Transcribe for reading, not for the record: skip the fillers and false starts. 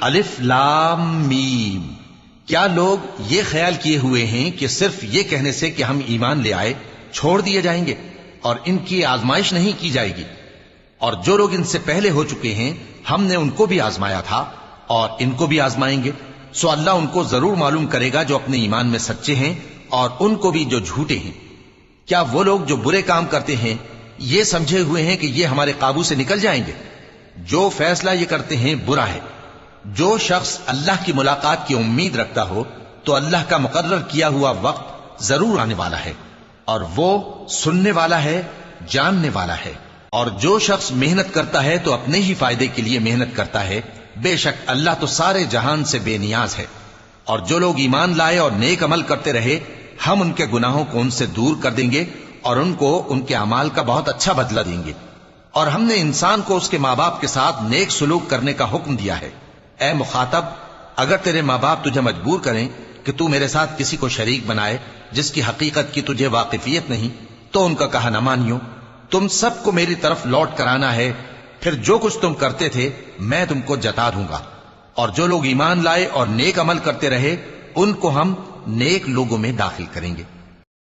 الف لام میم۔ کیا لوگ یہ خیال کیے ہوئے ہیں کہ صرف یہ کہنے سے کہ ہم ایمان لے آئے چھوڑ دیے جائیں گے اور ان کی آزمائش نہیں کی جائے گی؟ اور جو لوگ ان سے پہلے ہو چکے ہیں ہم نے ان کو بھی آزمایا تھا اور ان کو بھی آزمائیں گے، سو اللہ ان کو ضرور معلوم کرے گا جو اپنے ایمان میں سچے ہیں اور ان کو بھی جو جھوٹے ہیں۔ کیا وہ لوگ جو برے کام کرتے ہیں یہ سمجھے ہوئے ہیں کہ یہ ہمارے قابو سے نکل جائیں گے؟ جو فیصلہ یہ کرتے ہیں برا ہے۔ جو شخص اللہ کی ملاقات کی امید رکھتا ہو تو اللہ کا مقرر کیا ہوا وقت ضرور آنے والا ہے، اور وہ سننے والا ہے، جاننے والا ہے۔ اور جو شخص محنت کرتا ہے تو اپنے ہی فائدے کے لیے محنت کرتا ہے، بے شک اللہ تو سارے جہان سے بے نیاز ہے۔ اور جو لوگ ایمان لائے اور نیک عمل کرتے رہے ہم ان کے گناہوں کو ان سے دور کر دیں گے اور ان کو ان کے اعمال کا بہت اچھا بدلہ دیں گے۔ اور ہم نے انسان کو اس کے ماں باپ کے ساتھ نیک سلوک کرنے کا حکم دیا ہے۔ اے مخاطب، اگر تیرے ماں باپ تجھے مجبور کریں کہ تو میرے ساتھ کسی کو شریک بنائے جس کی حقیقت کی تجھے واقفیت نہیں تو ان کا کہا نہ مانیو۔ تم سب کو میری طرف لوٹ کر آنا ہے، پھر جو کچھ تم کرتے تھے میں تم کو جتا دوں گا۔ اور جو لوگ ایمان لائے اور نیک عمل کرتے رہے ان کو ہم نیک لوگوں میں داخل کریں گے۔